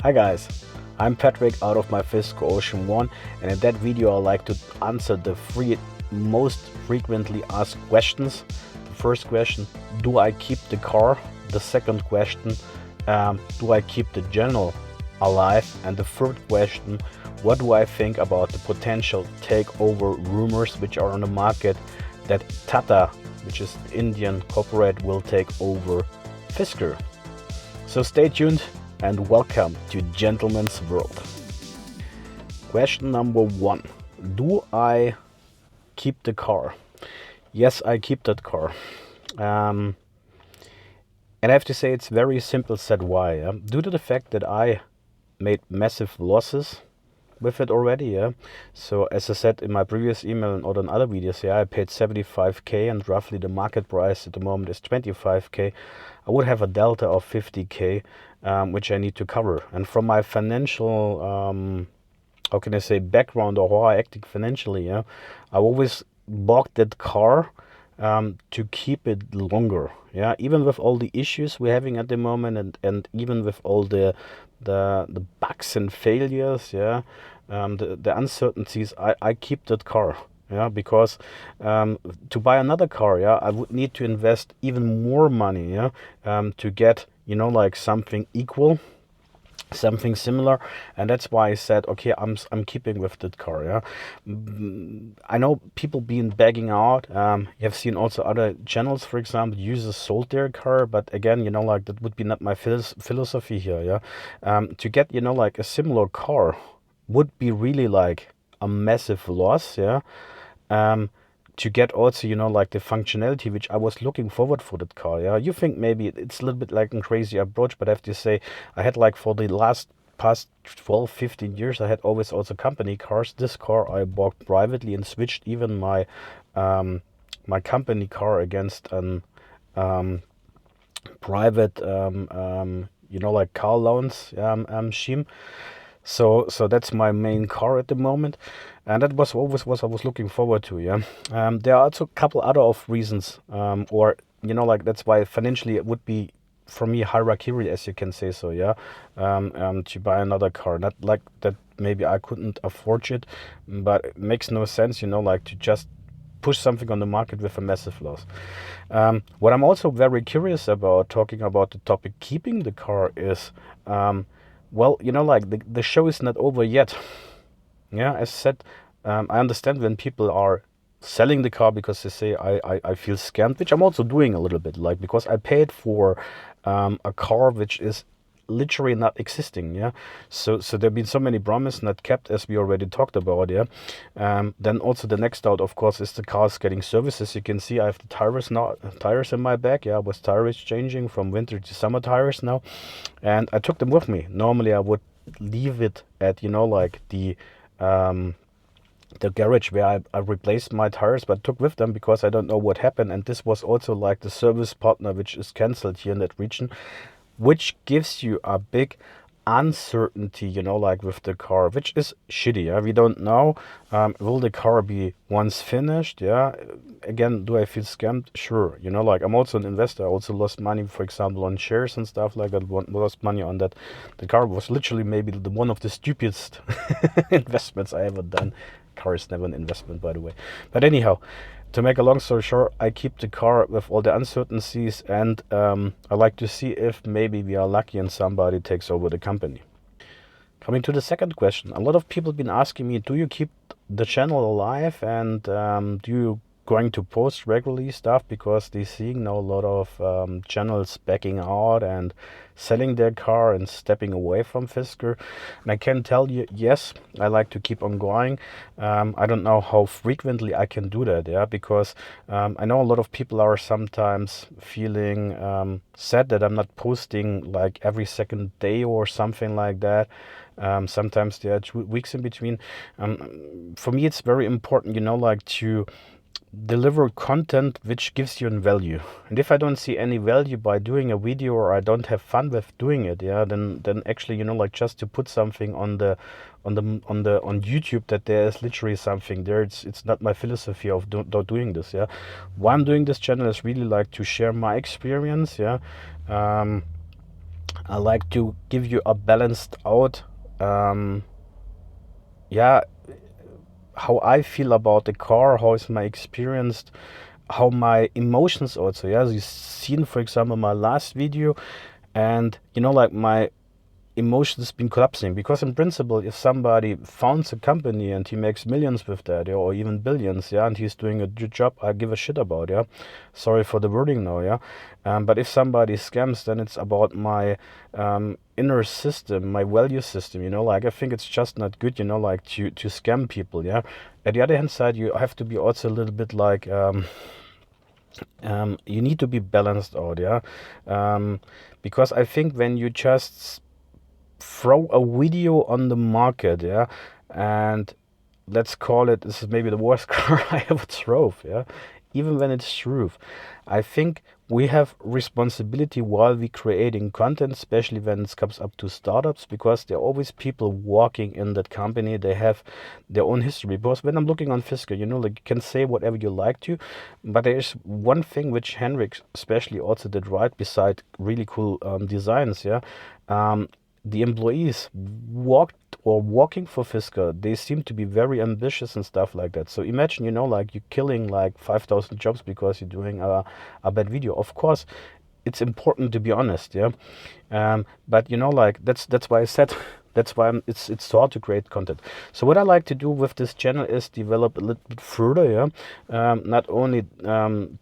Hi guys, I'm Patrick out of my Fisker Ocean One, and in that video I like to answer the three most frequently asked questions. The first question, do I keep the car? The second question, do I keep the channel alive? And the third question, what do I think about the potential takeover rumors which are on the market that TATA, which is Indian corporate, will take over Fisker? So stay tuned and welcome to Gentleman's World. Question number one, do I keep the car? Yes, I keep that car. And I have to say it's very simple said why. Due to the fact that I made massive losses with it already. So as I said in my previous email and on other videos, I paid 75k and roughly the market price at the moment is 25k. I would have a delta of 50k, which I need to cover. And from my financial, how can I say, background or how I acted financially, I always bought that car to keep it longer. Even with all the issues we're having at the moment, and even with all the bugs and failures, the uncertainties, I keep that car. Because to buy another car, I would need to invest even more money, to get, like something equal, something similar. And that's why I said, okay, I'm keeping with that car. I know people been begging out. You have seen also other channels, for example, users sold their car, but again, like that would be not my philosophy here. To get, like a similar car would be really like a massive loss. To get also, like the functionality which I was looking forward for that car. You think maybe it's a little bit like a crazy approach, but I have to say I had like for the past 12-15 years I had always also company cars. This car I bought privately and switched even my my company car against an private like car loans scheme. So that's my main car at the moment, and that was always what I was looking forward to. There are also a couple other of reasons, or like that's why financially it would be for me hierarchy, as you can say so. To buy another car, not like that maybe I couldn't afford it, but it makes no sense, like to just push something on the market with a massive loss. What I'm also very curious about, talking about the topic keeping the car, is well, like the show is not over yet. As said, I understand when people are selling the car because they say I feel scammed, which I'm also doing a little bit, like because I paid for a car which is literally not existing. So there have been so many promises not kept, as we already talked about. Then also the next out, of course, is the cars getting services. You can see I have the tires in my bag. I was tire exchanging from winter to summer tires now, and I took them with me. Normally I would leave it at like the garage where I replaced my tires, but took with them because I don't know what happened. And this was also like the service partner which is cancelled here in that region, which gives you a big uncertainty, like with the car, which is shitty. We don't know, will the car be once finished? Again, do I feel scammed? Sure. Like I'm also an investor. I also lost money, for example, on shares and stuff like that. Lost money on that. The car was literally maybe one of the stupidest investments I ever done. Car is never an investment, by the way. But anyhow, to make a long story short, I keep the car with all the uncertainties, and I like to see if maybe we are lucky and somebody takes over the company. Coming to the second question, a lot of people have been asking me, do you keep the channel alive, and do you going to post regularly stuff, because they're seeing now a lot of channels backing out and selling their car and stepping away from Fisker. And I can tell you, yes, I like to keep on going. I don't know how frequently I can do that, because I know a lot of people are sometimes feeling sad that I'm not posting like every second day or something like that. Sometimes there are 2 weeks in between. For me, it's very important, like to deliver content which gives you a value. And if I don't see any value by doing a video, or I don't have fun with doing it, then actually, like just to put something on YouTube that there is literally something there, it's not my philosophy of doing this. Why I'm doing this channel is really like to share my experience. I like to give you a balanced out, yeah, how I feel about the car, how is my experience, how my emotions also. Yeah, you've seen, for example, my last video, and like my emotions been collapsing, because in principle, if somebody founds a company and he makes millions with that, yeah, or even billions, yeah, and he's doing a good job, I give a shit about, yeah. Sorry for the wording now, yeah. But if somebody scams, then it's about my inner system, my value system, like I think it's just not good, like to scam people, yeah. At the other hand side, you have to be also a little bit like you need to be balanced out, yeah. Because I think when you just throw a video on the market, yeah, and let's call it, this is maybe the worst car I ever drove, yeah, even when it's true, I think we have responsibility while we creating content, especially when it comes up to startups, because there are always people working in that company. They have their own history. Because when I'm looking on Fisker, like you can say whatever you like to, but there is one thing which Henrik especially also did right, beside really cool designs, yeah. The employees working for Fisker, they seem to be very ambitious and stuff like that. So imagine, like you're killing like 5,000 jobs because you're doing a bad video. Of course, it's important to be honest, yeah. But like that's why I said that's why it's hard to create content. So what I like to do with this channel is develop a little bit further, yeah. Not only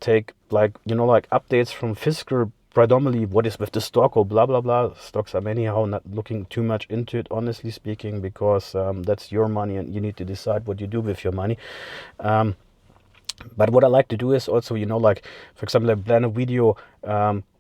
take like like updates from Fisker, predominantly what is with the stock or blah blah blah. Stocks I'm anyhow not looking too much into it, honestly speaking, because that's your money and you need to decide what you do with your money. But what I like to do is also, like, for example, I plan a video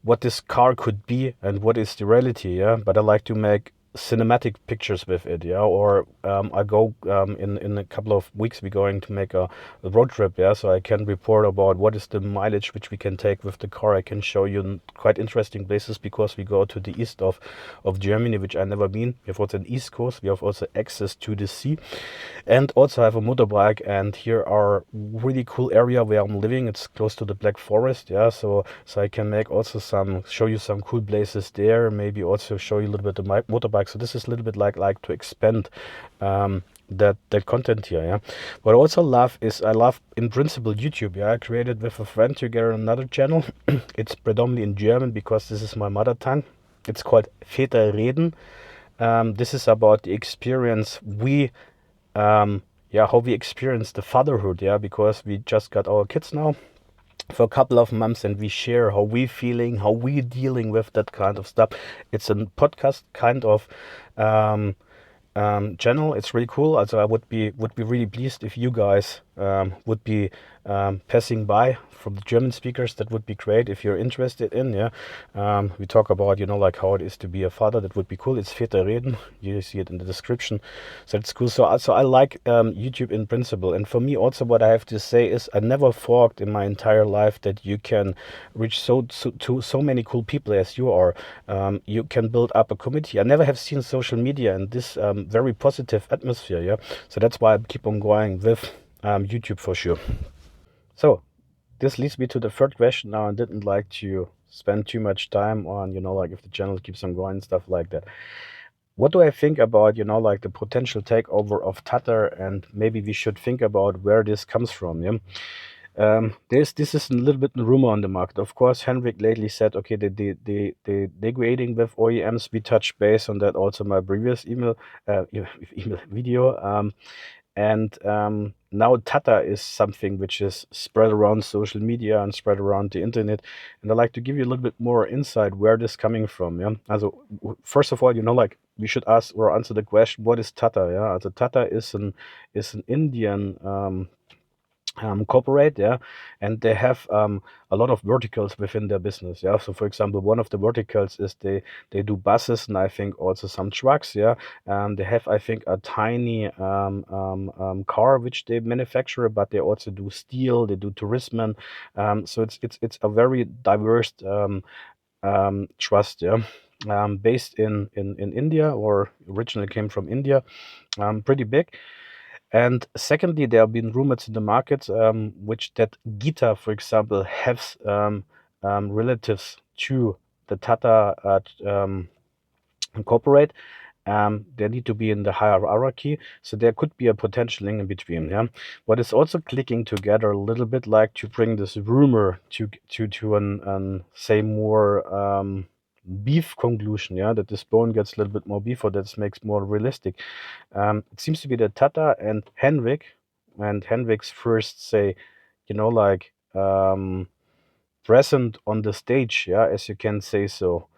what this car could be and what is the reality, yeah. But I like to make cinematic pictures with it, yeah. Or I go in a couple of weeks we're going to make a road trip, yeah. So I can report about what is the mileage which we can take with the car. I can show you quite interesting places, because we go to the east of Germany, which I never been. We have also an east coast. We have also access to the sea, and also have a motorbike. And here are really cool area where I'm living. It's close to the Black Forest, yeah. So I can make also show you some cool places there. Maybe also show you a little bit of my motorbike. So this is a little bit like to expand that content here, yeah. What I also love is I love in principle YouTube, yeah. I created with a friend together another channel. It's predominantly in German because this is my mother tongue. It's called Väter reden. This is about the experience how we experience the fatherhood, yeah, because we just got our kids now for a couple of months, and we share how we feeling, how we dealing with that kind of stuff. It's a podcast kind of channel. It's really cool. Also, I would be really pleased if you guys would be passing by from the German speakers. That would be great if you're interested in, yeah. We talk about, like how it is to be a father. That would be cool. It's Väter reden. You see it in the description. So it's cool. So I like YouTube in principle. And for me also, what I have to say is I never thought in my entire life that you can reach so many cool people as you are. You can build up a community. I never have seen social media in this very positive atmosphere, yeah. So that's why I keep on going with YouTube for sure. So this leads me to the third question now. I didn't like to spend too much time on, like if the channel keeps on going and stuff like that. What do I think about, like the potential takeover of TATA, and maybe we should think about where this comes from, yeah? This is a little bit a rumor on the market. Of course, Henrik lately said, okay, they negotiating with OEMs. We touched base on that also in my previous email video. And now TATA is something which is spread around social media and spread around the internet. And I'd like to give you a little bit more insight where this is coming from. Yeah. Also, first of all, like we should ask or answer the question, what is TATA? Yeah. Also, TATA is an Indian corporate, yeah, and they have a lot of verticals within their business, yeah. So for example, one of the verticals is they do buses, and I think also some trucks, yeah. They have, I think, a tiny car which they manufacture, but they also do steel, they do tourism. So it's a very diverse trust, yeah. Based in India, or originally came from India, pretty big. And secondly, there have been rumors in the market which that Gita, for example, has relatives to the Tata corporate, they need to be in the hierarchy, so there could be a potential link in between. Yeah, what is also clicking together a little bit, like to bring this rumor to an say more beef conclusion. Yeah, that this bone gets a little bit more beef, or that makes more realistic. It seems to be that Tata and Henrik's first say, like present on the stage. Yeah, as you can say so,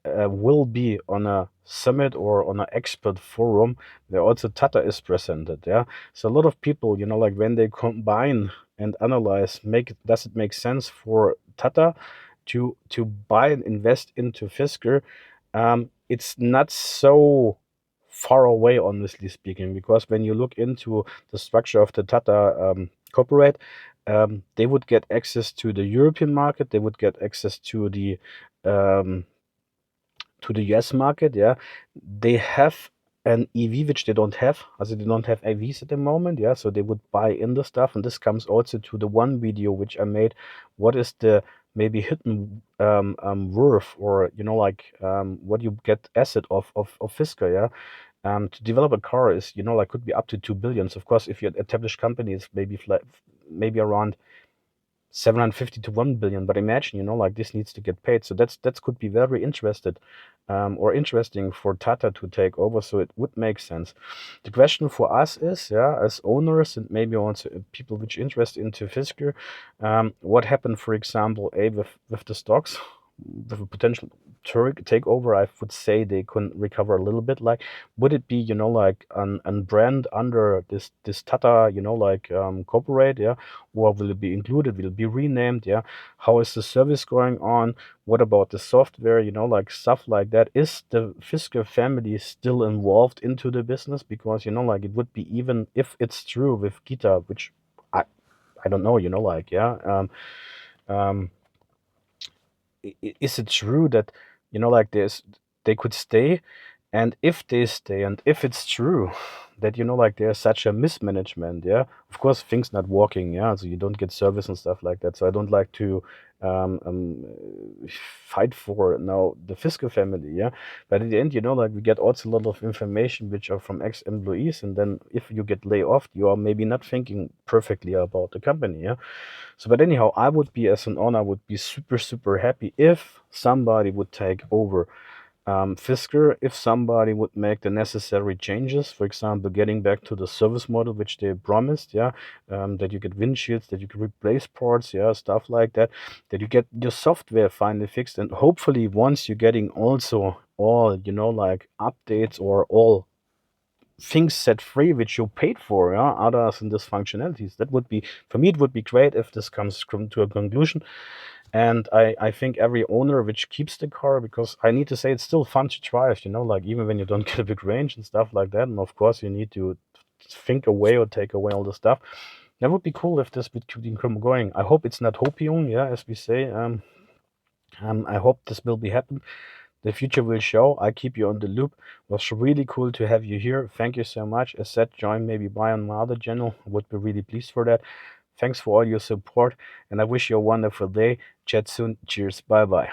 will be on a summit or on an expert forum where also Tata is presented. Yeah, so a lot of people, like when they combine and analyze, does it make sense for Tata to buy and invest into Fisker? It's not so far away, honestly speaking, because when you look into the structure of the Tata corporate, they would get access to the European market, they would get access um, to the US market. Yeah, they have an EV which they don't have, also they don't have EVs at the moment. Yeah, so they would buy in the stuff, and this comes also to the one video which I made. What is the maybe hidden worth, or what you get asset of Fisker? Yeah, to develop a car is, could be up to 2 billions. Of course, if you're an established company, it's maybe around 750 to 1 billion. But imagine, this needs to get paid. So that could be very or interesting for Tata to take over. So it would make sense. The question for us is, yeah, as owners and maybe also people which interest into Fisker, what happened, for example, with the stocks, with a potential takeover. I would say they can recover a little bit. Like, would it be, like an brand under this Tata, corporate, yeah, or will it be included? Will it be renamed? Yeah, how is the service going on? What about the software? Like stuff like that. Is the Fisker family still involved into the business? Because it would be, even if it's true with Gita, which I I don't know. Yeah. Um, is it true that they could stay, and if they stay, and if it's true that there's such a mismanagement, yeah, of course things not working, yeah, so you don't get service and stuff like that. So I don't like to um, um fight for now the Fisker family, yeah, but at the end, we get also a lot of information which are from ex-employees, and then if you get laid off, you are maybe not thinking perfectly about the company, yeah. So, but anyhow, I would be, as an owner, would be super, super happy if somebody would take over Fisker, if somebody would make the necessary changes, for example, getting back to the service model which they promised, yeah, that you get windshields, that you can replace parts, yeah, stuff like that, that you get your software finally fixed, and hopefully once you're getting also all, updates or all things set free which you paid for, yeah, others and these functionalities. That would be, for me, it would be great if this comes to a conclusion. And I think every owner which keeps the car, because I need to say it's still fun to drive, like even when you don't get a big range and stuff like that. And of course, you need to think away or take away all the stuff. That would be cool if this would keep going. I hope it's not hopium, yeah, as we say. I hope this will be happen. The future will show. I keep you on the loop. It was really cool to have you here. Thank you so much. As said, join maybe by on my other channel. I would be really pleased for that. Thanks for all your support, and I wish you a wonderful day. Chat soon. Cheers. Bye bye.